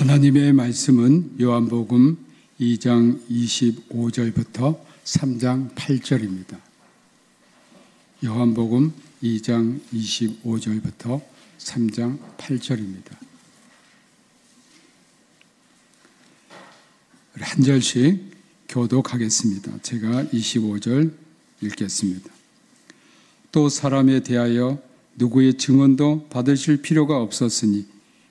하나님의 말씀은 요한복음 2장 25절부터 3장 8절입니다. 요한복음 2장 25절부터 3장 8절입니다. 한 절씩 교독하겠습니다. 제가 25절 읽겠습니다. 또 사람에 대하여 누구의 증언도 받으실 필요가 없었으니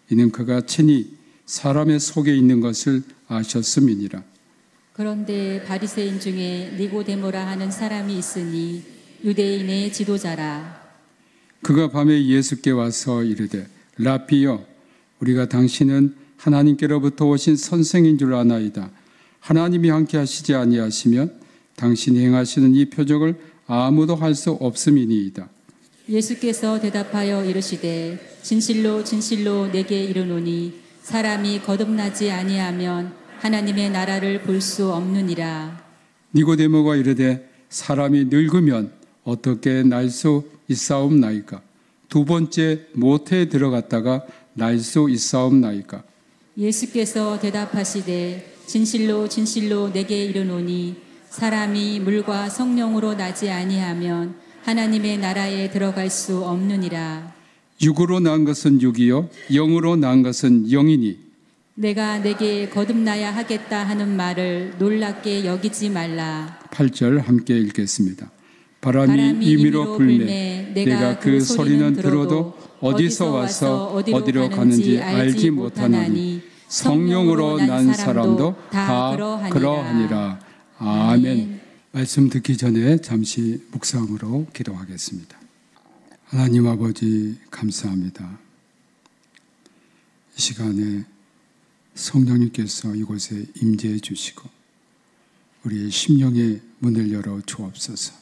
이는 그가 친히 사람의 속에 있는 것을 아셨음이니라. 그런데 바리새인 중에 니고데모라 하는 사람이 있으니 유대인의 지도자라. 그가 밤에 예수께 와서 이르되 라피여, 우리가 당신은 하나님께로부터 오신 선생인 줄 아나이다. 하나님이 함께 하시지 아니하시면 당신이 행하시는 이 표적을 아무도 할 수 없음이니이다. 예수께서 대답하여 이르시되 진실로 진실로 내게 이르노니 사람이 거듭나지 아니하면 하나님의 나라를 볼 수 없느니라. 니고데모가 이르되 사람이 늙으면 어떻게 날 수 있사옵나이까? 두 번째 모태에 들어갔다가 날 수 있사옵나이까? 예수께서 대답하시되 진실로 진실로 내게 이르노니 사람이 물과 성령으로 나지 아니하면 하나님의 나라에 들어갈 수 없느니라. 육으로 난 것은 육이요 영으로 난 것은 영이니 내가 내게 거듭나야 하겠다 하는 말을 놀랍게 여기지 말라. 8절 함께 읽겠습니다. 바람이 임의로 불매 내가 그 소리는 들어도 어디서 와서 어디로 가는지 알지 못하나니 성령으로 난 사람도 다 그러하니라. 아멘. 말씀 듣기 전에 잠시 묵상으로 기도하겠습니다. 하나님 아버지 감사합니다. 이 시간에 성령님께서 이곳에 임재해 주시고 우리의 심령의 문을 열어 주옵소서.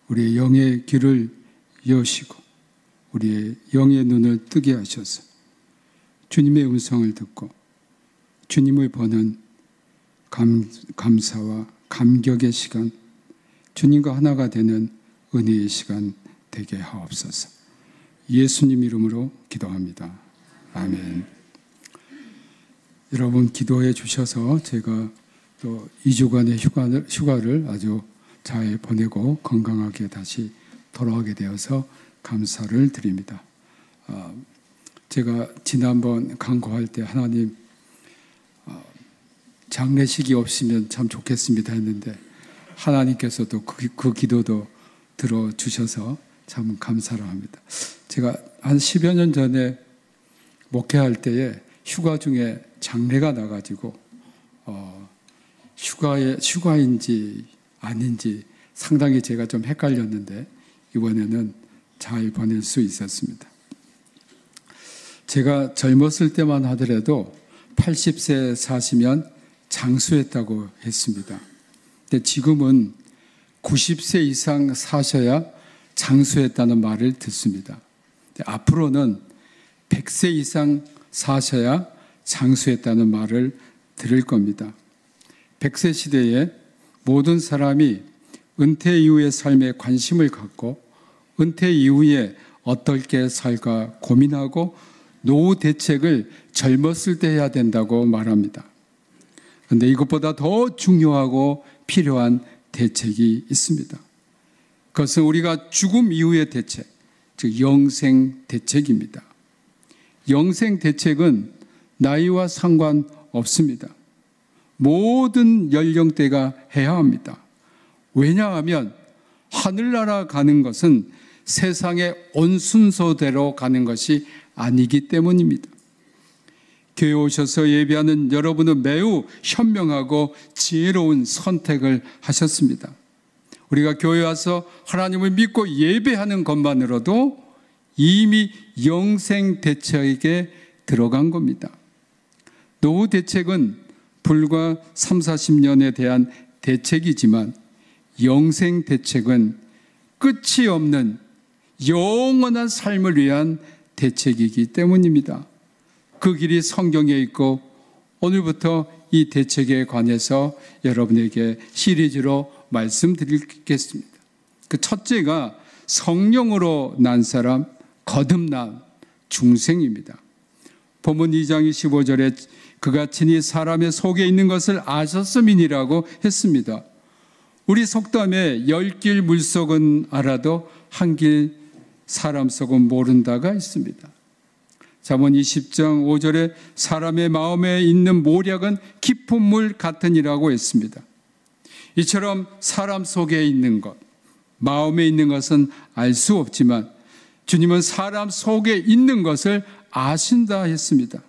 우리의 영의 길을 여시고 우리의 영의 눈을 뜨게 하셔서 주님의 음성을 듣고 주님을 보는 감사와 감격의 시간, 주님과 하나가 되는 은혜의 시간 되게 하옵소서. 예수님 이름으로 기도합니다. 아멘. 여러분 기도해 주셔서 제가 또 2주간의 휴가를 아주 잘 보내고 건강하게 다시 돌아오게 되어서 감사를 드립니다. 제가 지난번 강구할 때 하나님 장례식이 없으면 참 좋겠습니다 했는데 하나님께서도 그 기도도 들어주셔서 참 감사를 합니다. 제가 한 10여 년 전에 목회할 때에 휴가 중에 장례가 나가지고 휴가인지 아닌지 상당히 제가 좀 헷갈렸는데 이번에는 잘 보낼 수 있었습니다. 제가 젊었을 때만 하더라도 80세 사시면 장수했다고 했습니다. 근데 지금은 90세 이상 사셔야 장수했다는 말을 듣습니다. 앞으로는 100세 이상 사셔야 장수했다는 말을 들을 겁니다. 100세 시대에 모든 사람이 은퇴 이후의 삶에 관심을 갖고 은퇴 이후에 어떻게 살까 고민하고 노후 대책을 젊었을 때 해야 된다고 말합니다. 그런데 이것보다 더 중요하고 필요한 대책이 있습니다. 그것은 우리가 죽음 이후의 대책, 즉 영생 대책입니다. 영생 대책은 나이와 상관없습니다. 모든 연령대가 해야 합니다. 왜냐하면 하늘나라 가는 것은 세상의 온순서대로 가는 것이 아니기 때문입니다. 교회 오셔서 예배하는 여러분은 매우 현명하고 지혜로운 선택을 하셨습니다. 우리가 교회 와서 하나님을 믿고 예배하는 것만으로도 이미 영생 대책에 들어간 겁니다. 노후 대책은 불과 30-40년에 대한 대책이지만 영생 대책은 끝이 없는 영원한 삶을 위한 대책이기 때문입니다. 그 길이 성경에 있고 오늘부터 이 대책에 관해서 여러분에게 시리즈로 말씀드리겠습니다. 그 첫째가 성령으로 난 사람, 거듭난 중생입니다. 본문 2장 25절에 그가 친히 사람의 속에 있는 것을 아셨음이니라고 했습니다. 우리 속담에 10길 물속은 알아도 한 길 사람 속은 모른다가 있습니다. 잠언 20장 5절에 사람의 마음에 있는 모략은 깊은 물 같으니라고 했습니다. 이처럼 사람 속에 있는 것, 마음에 있는 것은 알 수 없지만 주님은 사람 속에 있는 것을 아신다 했습니다.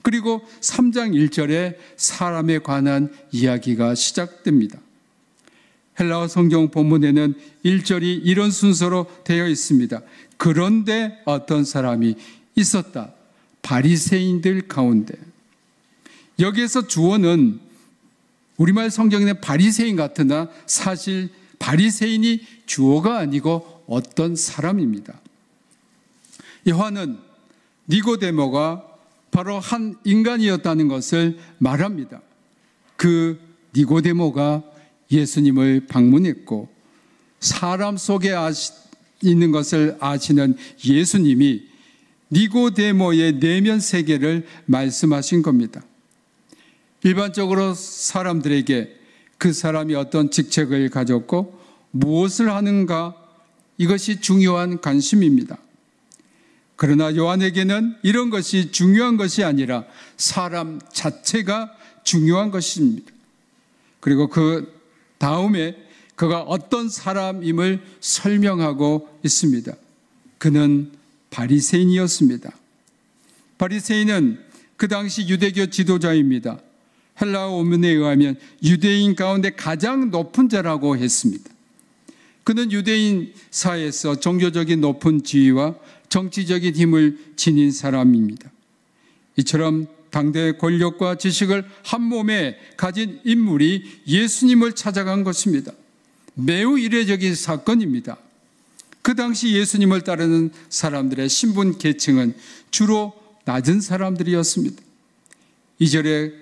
그리고 3장 1절에 사람에 관한 이야기가 시작됩니다. 헬라어 성경 본문에는 1절이 이런 순서로 되어 있습니다. 그런데 어떤 사람이 있었다. 바리새인들 가운데. 여기에서 주어는 우리말 성경에는 바리새인 같으나 사실 바리새인이 주어가 아니고 어떤 사람입니다. 요한은 니고데모가 바로 한 인간이었다는 것을 말합니다. 그 니고데모가 예수님을 방문했고 사람 속에 있는 것을 아시는 예수님이 니고데모의 내면 세계를 말씀하신 겁니다. 일반적으로 사람들에게 그 사람이 어떤 직책을 가졌고 무엇을 하는가, 이것이 중요한 관심입니다. 그러나 요한에게는 이런 것이 중요한 것이 아니라 사람 자체가 중요한 것입니다. 그리고 그 다음에 그가 어떤 사람임을 설명하고 있습니다. 그는 바리새인이었습니다. 바리새인은 그 당시 유대교 지도자입니다. 헬라어 원문에 의하면 유대인 가운데 가장 높은 자라고 했습니다. 그는 유대인 사회에서 종교적인 높은 지위와 정치적인 힘을 지닌 사람입니다. 이처럼 당대의 권력과 지식을 한 몸에 가진 인물이 예수님을 찾아간 것입니다. 매우 이례적인 사건입니다. 그 당시 예수님을 따르는 사람들의 신분 계층은 주로 낮은 사람들이었습니다. 2절에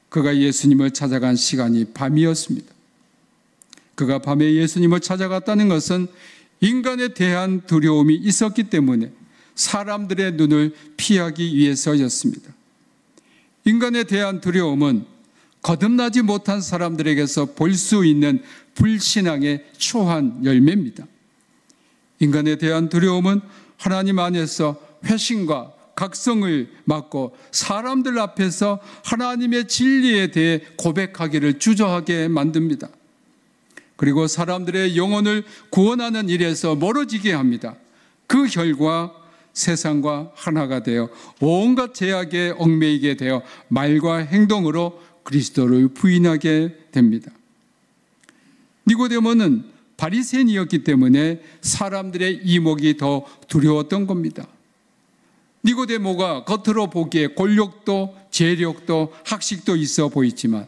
그가 예수님을 찾아간 시간이 밤이었습니다. 그가 밤에 예수님을 찾아갔다는 것은 인간에 대한 두려움이 있었기 때문에 사람들의 눈을 피하기 위해서였습니다. 인간에 대한 두려움은 거듭나지 못한 사람들에게서 볼 수 있는 불신앙의 초한 열매입니다. 인간에 대한 두려움은 하나님 안에서 회심과 각성을 맡고 사람들 앞에서 하나님의 진리에 대해 고백하기를 주저하게 만듭니다. 그리고 사람들의 영혼을 구원하는 일에서 멀어지게 합니다. 그 결과 세상과 하나가 되어 온갖 죄악에 얽매이게 되어 말과 행동으로 그리스도를 부인하게 됩니다. 니고데모는 바리새인이었기 때문에 사람들의 이목이 더 두려웠던 겁니다. 니고데모가 겉으로 보기에 권력도 재력도 학식도 있어 보이지만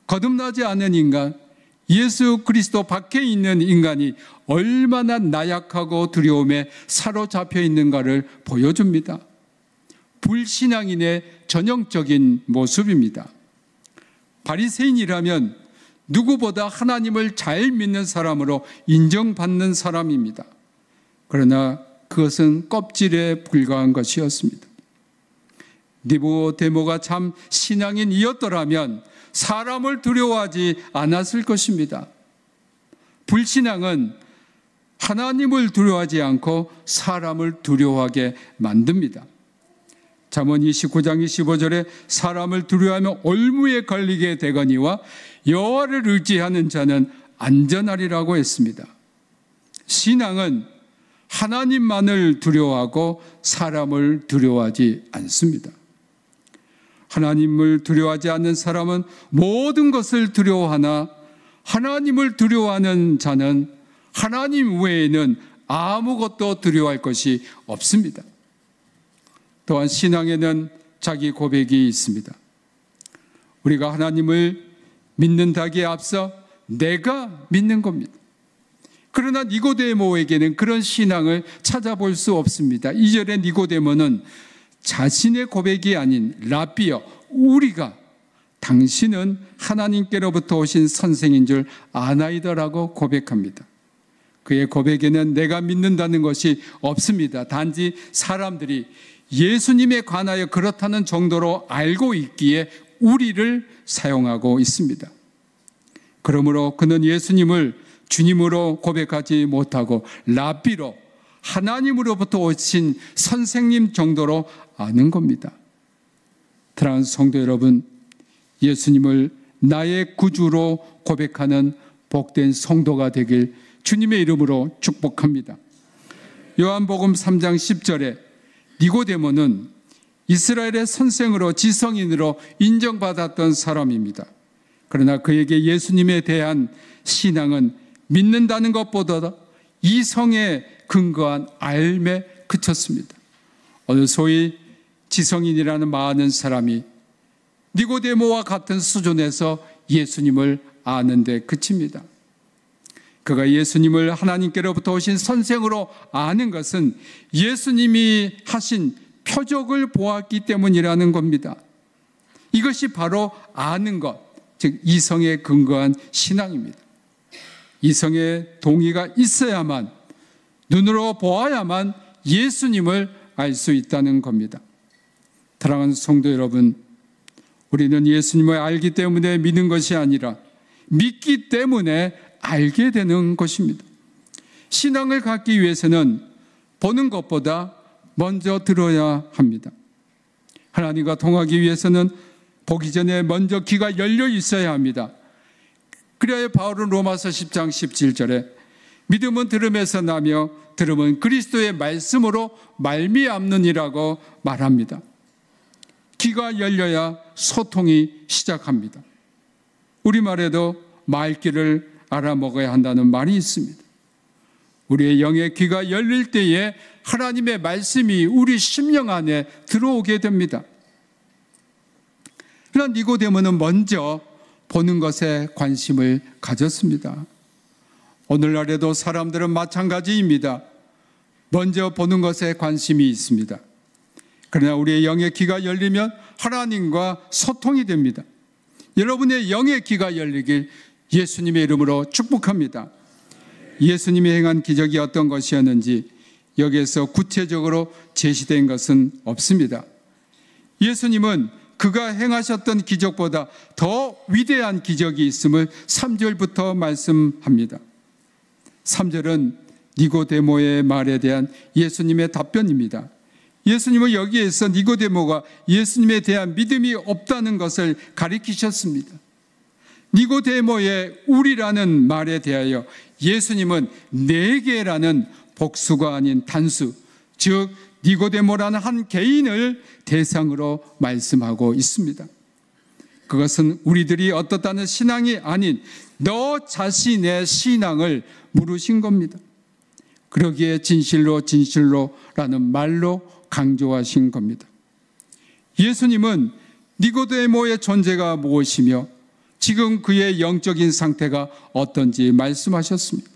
거듭나지 않은 인간, 예수 그리스도 밖에 있는 인간이 얼마나 나약하고 두려움에 사로잡혀 있는가를 보여줍니다. 불신앙인의 전형적인 모습입니다. 바리새인이라면 누구보다 하나님을 잘 믿는 사람으로 인정받는 사람입니다. 그러나 그것은 껍질에 불과한 것이었습니다. 니고데모가 참 신앙인이었더라면 사람을 두려워하지 않았을 것입니다. 불신앙은 하나님을 두려워하지 않고 사람을 두려워하게 만듭니다. 잠언 29장 25절에 사람을 두려워하면 올무에 걸리게 되거니와 여호와를 의지하는 자는 안전하리라고 했습니다. 신앙은 하나님만을 두려워하고 사람을 두려워하지 않습니다. 하나님을 두려워하지 않는 사람은 모든 것을 두려워하나 하나님을 두려워하는 자는 하나님 외에는 아무것도 두려워할 것이 없습니다. 또한 신앙에는 자기 고백이 있습니다. 우리가 하나님을 믿는다기에 앞서 내가 믿는 겁니다. 그러나 니고데모에게는 그런 신앙을 찾아볼 수 없습니다. 2절에 니고데모는 자신의 고백이 아닌 라비여, 우리가 당신은 하나님께로부터 오신 선생인 줄 아나이다라고 고백합니다. 그의 고백에는 내가 믿는다는 것이 없습니다. 단지 사람들이 예수님에 관하여 그렇다는 정도로 알고 있기에 우리를 사용하고 있습니다. 그러므로 그는 예수님을 주님으로 고백하지 못하고 랍비로 하나님으로부터 오신 선생님 정도로 아는 겁니다. 사랑하는 성도 여러분, 예수님을 나의 구주로 고백하는 복된 성도가 되길 주님의 이름으로 축복합니다. 요한복음 3장 10절에 니고데모는 이스라엘의 선생으로 지성인으로 인정받았던 사람입니다. 그러나 그에게 예수님에 대한 신앙은 믿는다는 것보다 이성에 근거한 알매 그쳤습니다. 오늘 소위 지성인이라는 많은 사람이 니고데모와 같은 수준에서 예수님을 아는 데 그칩니다. 그가 예수님을 하나님께로부터 오신 선생으로 아는 것은 예수님이 하신 표적을 보았기 때문이라는 겁니다. 이것이 바로 아는 것, 즉 이성에 근거한 신앙입니다. 이성의 동의가 있어야만, 눈으로 보아야만 예수님을 알 수 있다는 겁니다. 사랑하는 성도 여러분, 우리는 예수님을 알기 때문에 믿는 것이 아니라 믿기 때문에 알게 되는 것입니다. 신앙을 갖기 위해서는 보는 것보다 먼저 들어야 합니다. 하나님과 통하기 위해서는 보기 전에 먼저 귀가 열려 있어야 합니다. 그래야 바울은 로마서 10장 17절에 믿음은 들음에서 나며 들음은 그리스도의 말씀으로 말미암느니라고 말합니다. 귀가 열려야 소통이 시작합니다. 우리말에도 말귀를 알아먹어야 한다는 말이 있습니다. 우리의 영의 귀가 열릴 때에 하나님의 말씀이 우리 심령 안에 들어오게 됩니다. 그러나 니고데모는 먼저 보는 것에 관심을 가졌습니다. 오늘날에도 사람들은 마찬가지입니다. 먼저 보는 것에 관심이 있습니다. 그러나 우리의 영의 귀가 열리면 하나님과 소통이 됩니다. 여러분의 영의 귀가 열리길 예수님의 이름으로 축복합니다. 예수님이 행한 기적이 어떤 것이었는지 여기에서 구체적으로 제시된 것은 없습니다. 예수님은 그가 행하셨던 기적보다 더 위대한 기적이 있음을 3절부터 말씀합니다. 3절은 니고데모의 말에 대한 예수님의 답변입니다. 예수님은 여기에서 니고데모가 예수님에 대한 믿음이 없다는 것을 가리키셨습니다. 니고데모의 우리라는 말에 대하여 예수님은 내게라는 복수가 아닌 단수, 즉 니고데모라는 한 개인을 대상으로 말씀하고 있습니다. 그것은 우리들이 어떻다는 신앙이 아닌 너 자신의 신앙을 물으신 겁니다. 그러기에 진실로 진실로라는 말로 강조하신 겁니다. 예수님은 니고데모의 존재가 무엇이며 지금 그의 영적인 상태가 어떤지 말씀하셨습니다.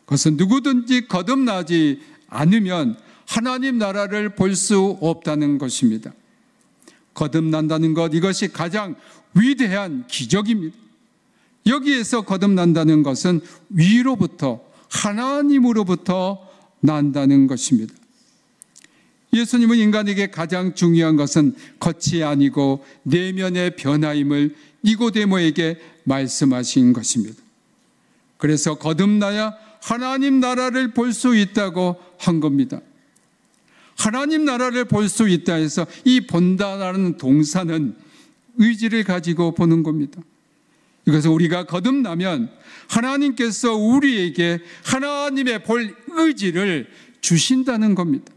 그것은 누구든지 거듭나지 않으면 하나님 나라를 볼 수 없다는 것입니다. 거듭난다는 것, 이것이 가장 위대한 기적입니다. 여기에서 거듭난다는 것은 위로부터, 하나님으로부터 난다는 것입니다. 예수님은 인간에게 가장 중요한 것은 겉이 아니고 내면의 변화임을 니고데모에게 말씀하신 것입니다. 그래서 거듭나야 하나님 나라를 볼 수 있다고 한 겁니다. 하나님 나라를 볼 수 있다 해서 이 본다라는 동사는 의지를 가지고 보는 겁니다. 이것은 우리가 거듭나면 하나님께서 우리에게 하나님의 볼 의지를 주신다는 겁니다.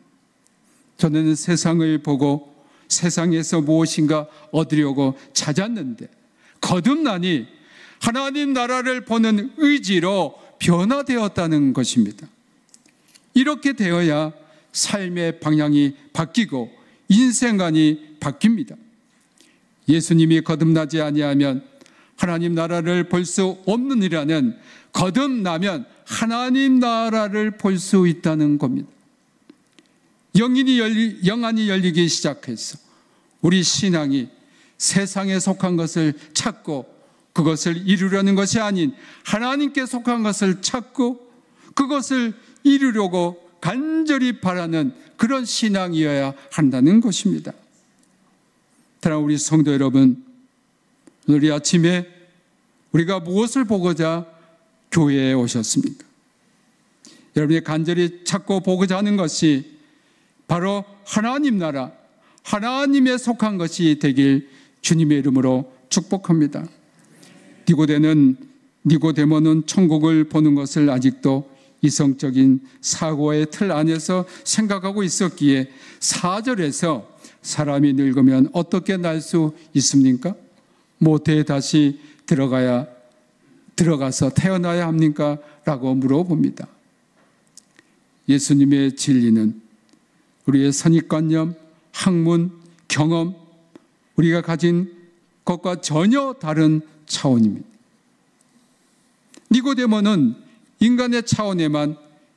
저는 세상을 보고 세상에서 무엇인가 얻으려고 찾았는데 거듭나니 하나님 나라를 보는 의지로 변화되었다는 것입니다. 이렇게 되어야 삶의 방향이 바뀌고 인생관이 바뀝니다. 예수님이 거듭나지 아니하면 하나님 나라를 볼 수 없느니라는, 거듭나면 하나님 나라를 볼 수 있다는 겁니다. 영안이 열리기 시작해서 우리 신앙이 세상에 속한 것을 찾고 그것을 이루려는 것이 아닌 하나님께 속한 것을 찾고 그것을 이루려고 간절히 바라는 그런 신앙이어야 한다는 것입니다. 사랑하는 우리 성도 여러분, 오늘 이 아침에 우리가 무엇을 보고자 교회에 오셨습니까? 여러분이 간절히 찾고 보고자 하는 것이 바로 하나님 나라, 하나님에 속한 것이 되길 주님의 이름으로 축복합니다. 니고데모는 천국을 보는 것을 아직도 이성적인 사고의 틀 안에서 생각하고 있었기에 4절에서 사람이 늙으면 어떻게 날 수 있습니까? 모태에 다시 들어가서 태어나야 합니까? 라고 물어봅니다. 예수님의 진리는 우리의 선입관념, 학문, 경험, 우리가 가진 것과 전혀 다른 차원입니다. 니고데모는 인간의 차원에만,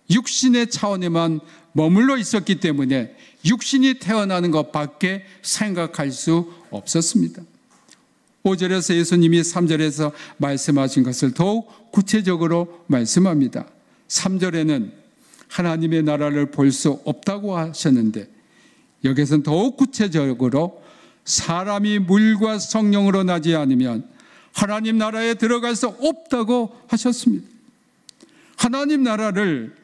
육신의 차원에만 머물러 있었기 때문에 육신이 태어나는 것밖에 생각할 수 없었습니다. 5절에서 예수님이 3절에서 말씀하신 것을 더욱 구체적으로 말씀합니다. 3절에는 하나님의 나라를 볼 수 없다고 하셨는데 여기서는 더욱 구체적으로 사람이 물과 성령으로 나지 않으면 하나님 나라에 들어갈 수 없다고 하셨습니다. 하나님 나라를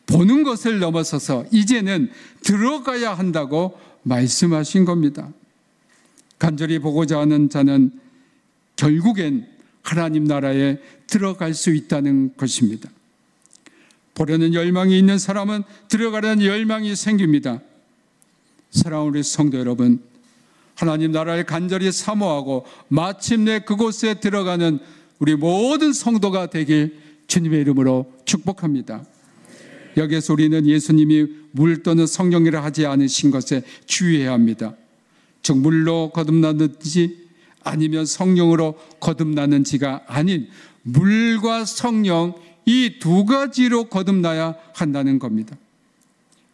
보는 것을 넘어서서 이제는 들어가야 한다고 말씀하신 겁니다. 간절히 보고자 하는 자는 결국엔 하나님 나라에 들어갈 수 있다는 것입니다. 보려는 열망이 있는 사람은 들어가려는 열망이 생깁니다. 사랑하는 우리 성도 여러분, 하나님 나라를 간절히 사모하고 마침내 그곳에 들어가는 우리 모든 성도가 되길 주님의 이름으로 축복합니다. 여기에서 우리는 예수님이 물 또는 성령이라 하지 않으신 것에 주의해야 합니다. 즉 물로 거듭나는지 아니면 성령으로 거듭나는지가 아닌 물과 성령 이 두 가지로 거듭나야 한다는 겁니다.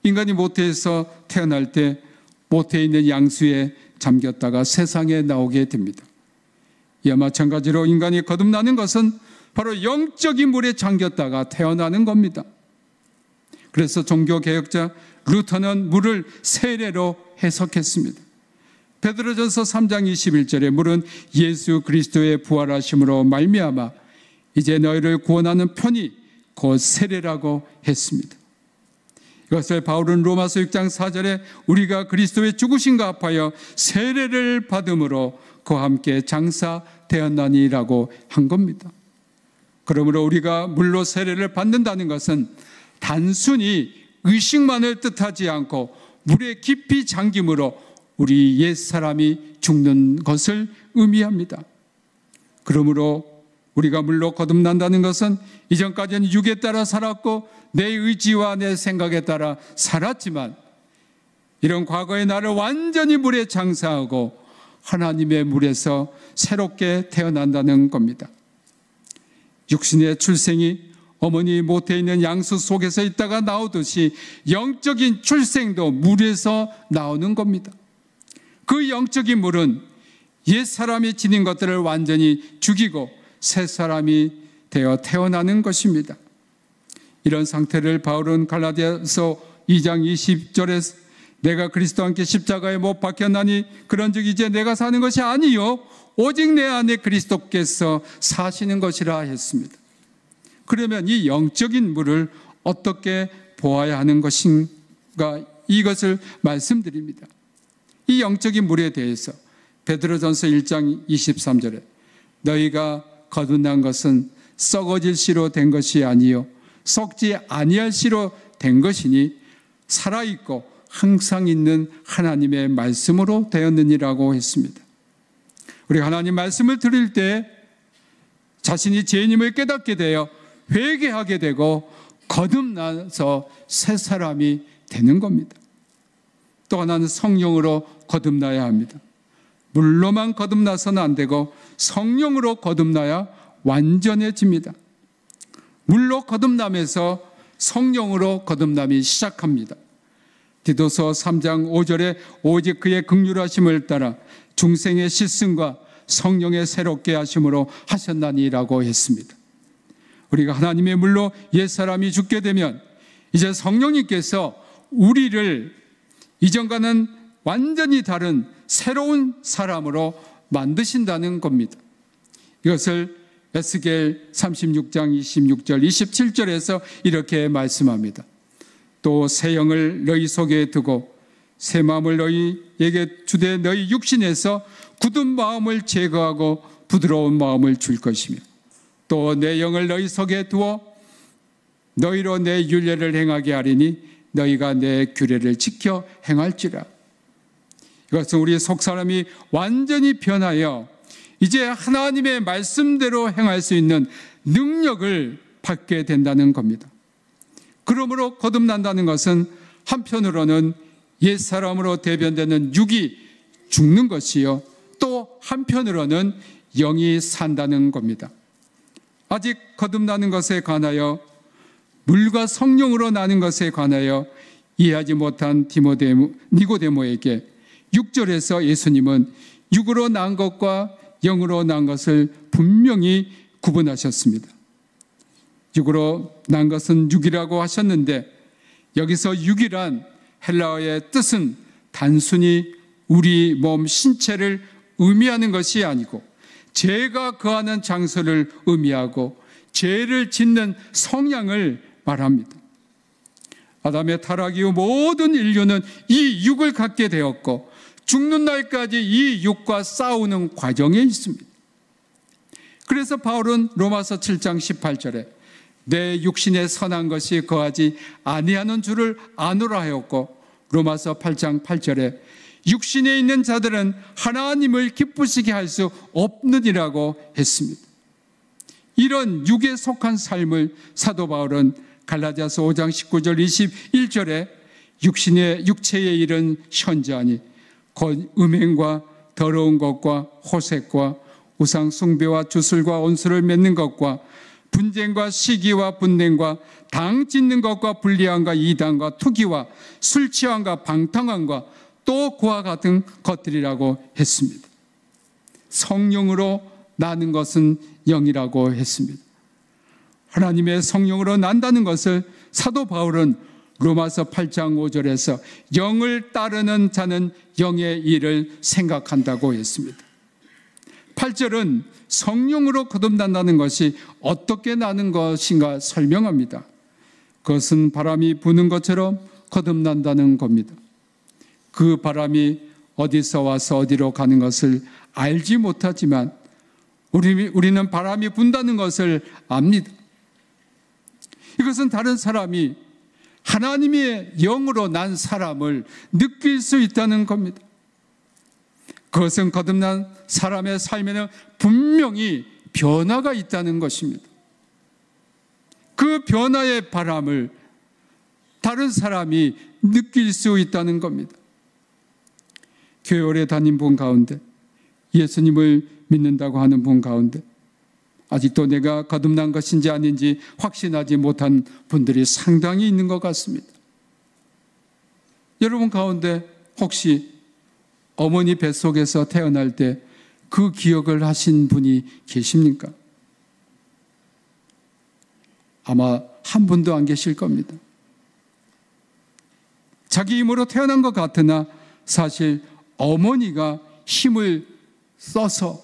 인간이 모태에서 태어날 때 모태에 있는 양수에 잠겼다가 세상에 나오게 됩니다. 이와 마찬가지로 인간이 거듭나는 것은 바로 영적인 물에 잠겼다가 태어나는 겁니다. 그래서 종교개혁자 루터는 물을 세례로 해석했습니다. 베드로전서 3장 21절에 물은 예수 그리스도의 부활하심으로 말미암아 이제 너희를 구원하는 편이 곧 세례라고 했습니다. 이것을 바울은 로마서 6장 4절에 우리가 그리스도의 죽으심과 합하여 세례를 받음으로 그와 함께 장사되었나니라고 한 겁니다. 그러므로 우리가 물로 세례를 받는다는 것은 단순히 의식만을 뜻하지 않고 물에 깊이 잠김으로 우리 옛사람이 죽는 것을 의미합니다. 그러므로 우리가 물로 거듭난다는 것은 이전까지는 육에 따라 살았고 내 의지와 내 생각에 따라 살았지만 이런 과거의 나를 완전히 물에 장사하고 하나님의 물에서 새롭게 태어난다는 겁니다. 육신의 출생이 어머니 모태에 있는 양수 속에서 있다가 나오듯이 영적인 출생도 물에서 나오는 겁니다. 그 영적인 물은 옛 사람이 지닌 것들을 완전히 죽이고 새 사람이 되어 태어나는 것입니다. 이런 상태를 바울은 갈라디아서 2장 20절에 내가 그리스도와 함께 십자가에 못 박혔나니 그런즉 이제 내가 사는 것이 아니요 오직 내 안에 그리스도께서 사시는 것이라 했습니다. 그러면 이 영적인 물을 어떻게 보아야 하는 것인가, 이것을 말씀드립니다. 이 영적인 물에 대해서 베드로전서 1장 23절에 너희가 거듭난 것은 썩어질 씨로 된 것이 아니요 썩지 아니할 씨로 된 것이니 살아있고 항상 있는 하나님의 말씀으로 되었느니라고 했습니다. 우리가 하나님 말씀을 들을 때 자신이 죄인임을 깨닫게 되어 회개하게 되고 거듭나서 새 사람이 되는 겁니다. 또 하나는 성령으로 거듭나야 합니다. 물로만 거듭나서는 안 되고 성령으로 거듭나야 완전해집니다. 물로 거듭남에서 성령으로 거듭남이 시작합니다. 디도서 3장 5절에 오직 그의 긍휼하심을 따라 중생의 씻음과 성령의 새롭게 하심으로 하셨나니라고 했습니다. 우리가 하나님의 물로 옛사람이 죽게 되면 이제 성령님께서 우리를 이전과는 완전히 다른 새로운 사람으로 만드신다는 겁니다. 이것을 에스겔 36장 26절 27절에서 이렇게 말씀합니다. 또 새 영을 너희 속에 두고 새 마음을 너희에게 주되 너희 육신에서 굳은 마음을 제거하고 부드러운 마음을 줄 것이며 또 내 영을 너희 속에 두어 너희로 내 율례를 행하게 하리니 너희가 내 규례를 지켜 행할지라. 이것은 우리 속사람이 완전히 변하여 이제 하나님의 말씀대로 행할 수 있는 능력을 받게 된다는 겁니다. 그러므로 거듭난다는 것은 한편으로는 옛사람으로 대변되는 육이 죽는 것이요 또 한편으로는 영이 산다는 겁니다. 아직 거듭나는 것에 관하여 물과 성령으로 나는 것에 관하여 이해하지 못한 니고데모에게 6절에서 예수님은 육으로 난 것과 영으로 난 것을 분명히 구분하셨습니다. 육으로 난 것은 육이라고 하셨는데 여기서 육이란 헬라어의 뜻은 단순히 우리 몸 신체를 의미하는 것이 아니고 죄가 거하는 장소를 의미하고 죄를 짓는 성향을 말합니다. 아담의 타락 이후 모든 인류는 이 육을 갖게 되었고 죽는 날까지 이 육과 싸우는 과정에 있습니다. 그래서 바울은 로마서 7장 18절에 내 육신에 선한 것이 거하지 아니하는 줄을 아노라 하였고 로마서 8장 8절에 육신에 있는 자들은 하나님을 기쁘시게 할 수 없느니라고 했습니다. 이런 육에 속한 삶을 사도 바울은 갈라디아서 5장 19절 21절에 육체의 일은 현저하니 곧 음행과 더러운 것과 호색과 우상 숭배와 주술과 온수를 맺는 것과 분쟁과 시기와 분냉과 당 짓는 것과 불리함과 이단과 투기와 술 취함과 방탕함과 또 그와 같은 것들이라고 했습니다. 성령으로 나는 것은 영이라고 했습니다. 하나님의 성령으로 난다는 것을 사도 바울은 로마서 8장 5절에서 영을 따르는 자는 영의 일을 생각한다고 했습니다. 8절은 성령으로 거듭난다는 것이 어떻게 나는 것인가 설명합니다. 그것은 바람이 부는 것처럼 거듭난다는 겁니다. 그 바람이 어디서 와서 어디로 가는 것을 알지 못하지만 우리는 바람이 분다는 것을 압니다. 이것은 다른 사람이 하나님의 영으로 난 사람을 느낄 수 있다는 겁니다. 그것은 거듭난 사람의 삶에는 분명히 변화가 있다는 것입니다. 그 변화의 바람을 다른 사람이 느낄 수 있다는 겁니다. 교회 오래 다닌 분 가운데 예수님을 믿는다고 하는 분 가운데 아직도 내가 거듭난 것인지 아닌지 확신하지 못한 분들이 상당히 있는 것 같습니다. 여러분 가운데 혹시 어머니 뱃속에서 태어날 때 그 기억을 하신 분이 계십니까? 아마 한 분도 안 계실 겁니다. 자기 힘으로 태어난 것 같으나 사실 어머니가 힘을 써서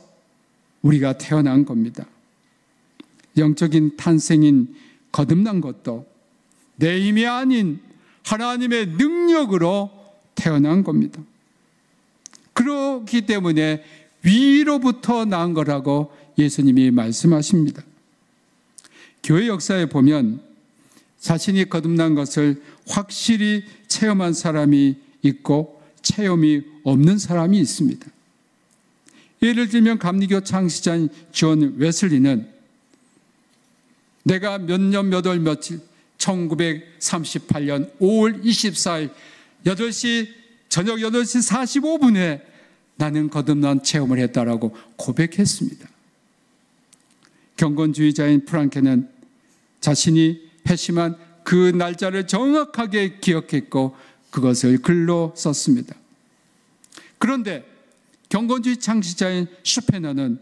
우리가 태어난 겁니다. 영적인 탄생인 거듭난 것도 내 힘이 아닌 하나님의 능력으로 태어난 겁니다. 그렇기 때문에 위로부터 난 거라고 예수님이 말씀하십니다. 교회 역사에 보면 자신이 거듭난 것을 확실히 체험한 사람이 있고 체험이 없는 사람이 있습니다. 예를 들면 감리교 창시자인 존 웨슬리는 내가 몇 년 몇 월 며칠 1938년 5월 24일 저녁 8시 45분에 나는 거듭난 체험을 했다라고 고백했습니다. 경건주의자인 프랑케는 자신이 회심한 그 날짜를 정확하게 기억했고 그것을 글로 썼습니다. 그런데 경건주의 창시자인 슈페너는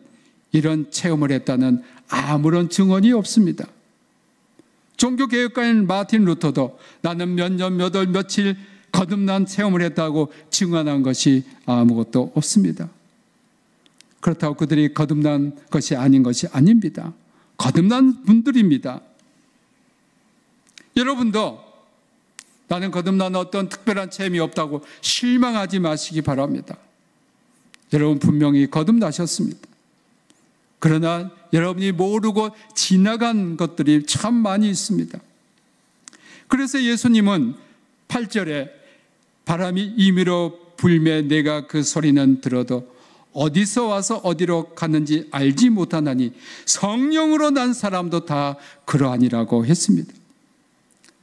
이런 체험을 했다는 아무런 증언이 없습니다. 종교개혁가인 마틴 루터도 나는 몇 년, 몇 월, 며칠 거듭난 체험을 했다고 증언한 것이 아무것도 없습니다. 그렇다고 그들이 거듭난 것이 아닌 것이 아닙니다. 거듭난 분들입니다. 여러분도 나는 거듭난 어떤 특별한 체험이 없다고 실망하지 마시기 바랍니다. 여러분 분명히 거듭나셨습니다. 그러나 여러분이 모르고 지나간 것들이 참 많이 있습니다. 그래서 예수님은 8절에 바람이 임의로 불매 내가 그 소리는 들어도 어디서 와서 어디로 가는지 알지 못하나니 성령으로 난 사람도 다 그러하니라고 했습니다.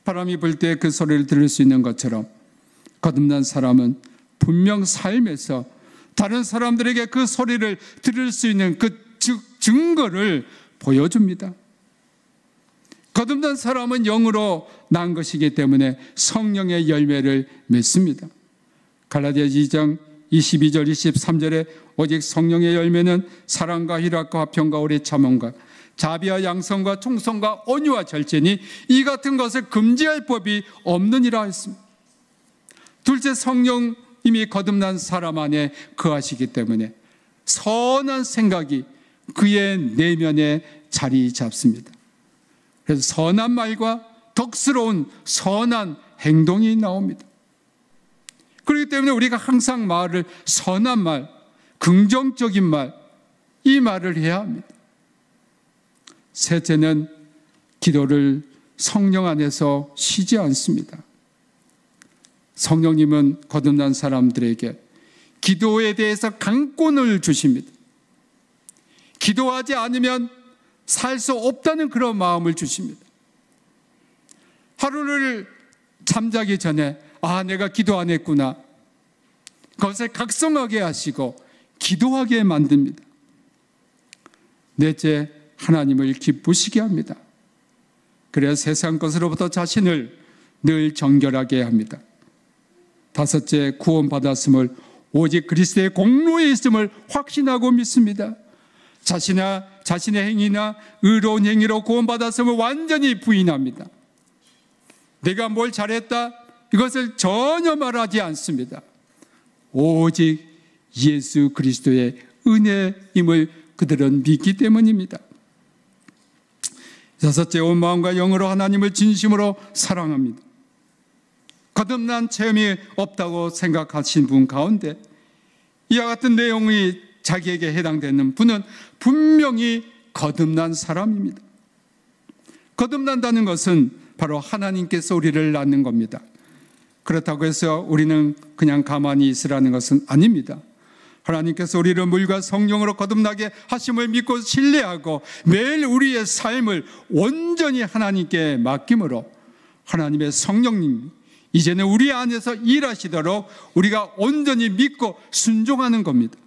바람이 불 때 그 소리를 들을 수 있는 것처럼 거듭난 사람은 분명 삶에서 다른 사람들에게 그 소리를 들을 수 있는 그 증거를 보여줍니다. 거듭난 사람은 영으로 난 것이기 때문에 성령의 열매를 맺습니다. 갈라디아 2장 22절 23절에 오직 성령의 열매는 사랑과 희락과 화평과 오래 참음과 자비와 양성과 충성과 온유와 절제니 이 같은 것을 금지할 법이 없느니라 했습니다. 둘째, 성령님이 거듭난 사람 안에 거하시기 때문에 선한 생각이 그의 내면에 자리 잡습니다. 그래서 선한 말과 덕스러운 선한 행동이 나옵니다. 그렇기 때문에 우리가 항상 말을 선한 말, 긍정적인 말, 이 말을 해야 합니다. 셋째는 기도를 성령 안에서 쉬지 않습니다. 성령님은 거듭난 사람들에게 기도에 대해서 강권을 주십니다. 기도하지 않으면 살 수 없다는 그런 마음을 주십니다. 하루를 잠자기 전에 내가 기도 안 했구나. 그것을 각성하게 하시고 기도하게 만듭니다. 넷째, 하나님을 기쁘시게 합니다. 그래야 세상 것으로부터 자신을 늘 정결하게 합니다. 다섯째, 구원받았음을 오직 그리스도의 공로에 있음을 확신하고 믿습니다. 자신의 행위나 의로운 행위로 구원받았음을 완전히 부인합니다. 내가 뭘 잘했다? 이것을 전혀 말하지 않습니다. 오직 예수 그리스도의 은혜임을 그들은 믿기 때문입니다. 여섯째, 온 마음과 영으로 하나님을 진심으로 사랑합니다. 거듭난 체험이 없다고 생각하신 분 가운데 이와 같은 내용이 자기에게 해당되는 분은 분명히 거듭난 사람입니다. 거듭난다는 것은 바로 하나님께서 우리를 낳는 겁니다. 그렇다고 해서 우리는 그냥 가만히 있으라는 것은 아닙니다. 하나님께서 우리를 물과 성령으로 거듭나게 하심을 믿고 신뢰하고 매일 우리의 삶을 온전히 하나님께 맡김으로 하나님의 성령님 이제는 우리 안에서 일하시도록 우리가 온전히 믿고 순종하는 겁니다.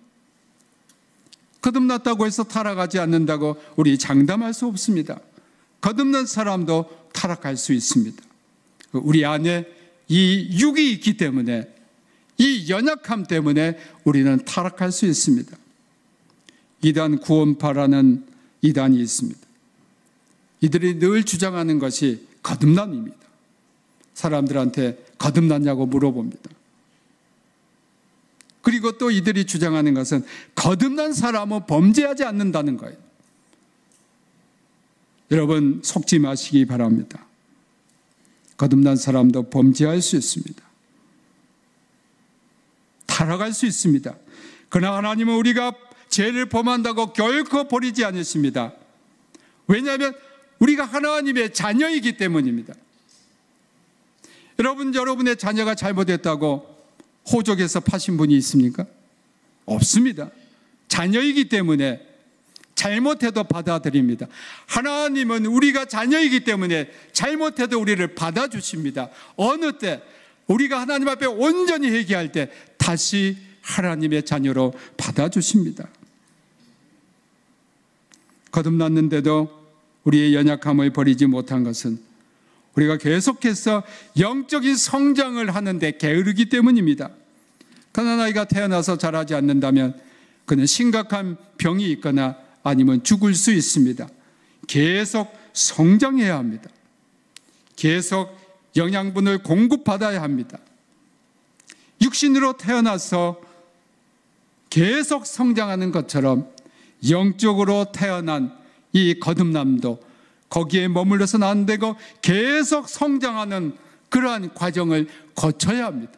거듭났다고 해서 타락하지 않는다고 우리 장담할 수 없습니다. 거듭난 사람도 타락할 수 있습니다. 우리 안에 이 육이 있기 때문에 이 연약함 때문에 우리는 타락할 수 있습니다. 이단 구원파라는 이단이 있습니다. 이들이 늘 주장하는 것이 거듭남입니다. 사람들한테 거듭났냐고 물어봅니다. 그리고 또 이들이 주장하는 것은 거듭난 사람은 범죄하지 않는다는 거예요. 여러분 속지 마시기 바랍니다. 거듭난 사람도 범죄할 수 있습니다. 타락할 수 있습니다. 그러나 하나님은 우리가 죄를 범한다고 결코 버리지 않으십니다. 왜냐하면 우리가 하나님의 자녀이기 때문입니다. 여러분의 자녀가 잘못했다고 호적에서 파신 분이 있습니까? 없습니다. 자녀이기 때문에 잘못해도 받아들입니다. 하나님은 우리가 자녀이기 때문에 잘못해도 우리를 받아주십니다. 어느 때 우리가 하나님 앞에 온전히 회개할 때 다시 하나님의 자녀로 받아주십니다. 거듭났는데도 우리의 연약함을 버리지 못한 것은 우리가 계속해서 영적인 성장을 하는데 게으르기 때문입니다. 가난아이가 태어나서 자라지 않는다면 그는 심각한 병이 있거나 아니면 죽을 수 있습니다. 계속 성장해야 합니다. 계속 영양분을 공급받아야 합니다. 육신으로 태어나서 계속 성장하는 것처럼 영적으로 태어난 이 거듭남도 거기에 머물러서는 안 되고 계속 성장하는 그러한 과정을 거쳐야 합니다.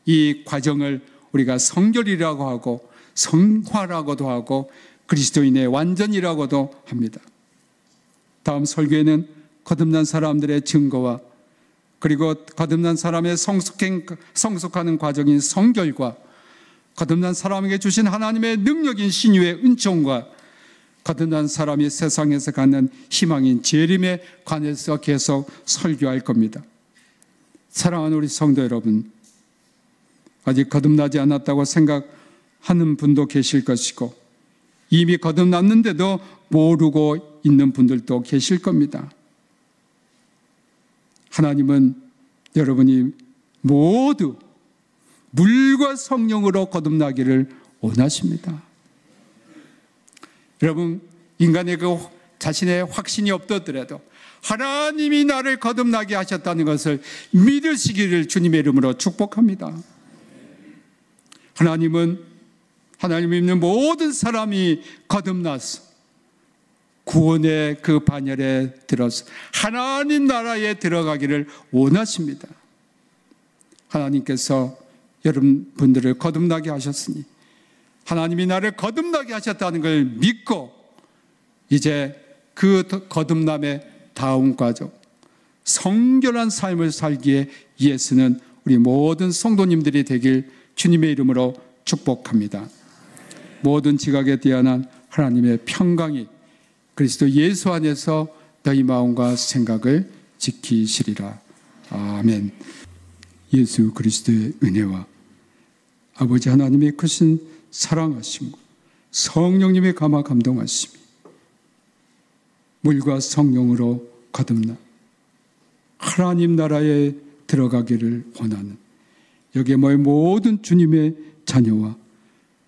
이 과정을 우리가 성결이라고 하고 성화라고도 하고 그리스도인의 완전이라고도 합니다. 다음 설교에는 거듭난 사람들의 증거와 그리고 거듭난 사람의 성숙하는 과정인 성결과 거듭난 사람에게 주신 하나님의 능력인 신유의 은총과 거듭난 사람이 세상에서 갖는 희망인 재림에 관해서 계속 설교할 겁니다. 사랑하는 우리 성도 여러분, 아직 거듭나지 않았다고 생각하는 분도 계실 것이고 이미 거듭났는데도 모르고 있는 분들도 계실 겁니다. 하나님은 여러분이 모두 물과 성령으로 거듭나기를 원하십니다. 여러분, 인간의 그 자신의 확신이 없더라도 하나님이 나를 거듭나게 하셨다는 것을 믿으시기를 주님의 이름으로 축복합니다. 하나님은 하나님 믿는 모든 사람이 거듭나서 구원의 그 반열에 들어서 하나님 나라에 들어가기를 원하십니다. 하나님께서 여러분들을 거듭나게 하셨으니 하나님이 나를 거듭나게 하셨다는 걸 믿고 이제 그 거듭남의 다음 과정, 성결한 삶을 살기에 예수는 우리 모든 성도님들이 되길 주님의 이름으로 축복합니다. 모든 지각에 뛰어난 하나님의 평강이 그리스도 예수 안에서 너희 마음과 생각을 지키시리라. 아멘. 예수 그리스도의 은혜와 아버지 하나님의 크신 사랑하심과 성령님의 감화 감동하심이 물과 성령으로 거듭나 하나님 나라에 들어가기를 원하는 여기에 모인 모든 주님의 자녀와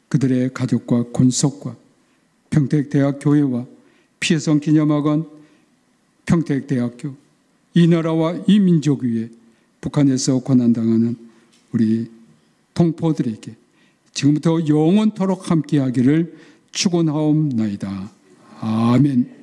그들의 가족과 권속과 평택대학교회와 피해성 기념학원, 평택대학교, 이 나라와 이 민족 위에 북한에서 고난당하는 우리 동포들에게 지금부터 영원토록 함께하기를 축원하옵나이다. 아멘.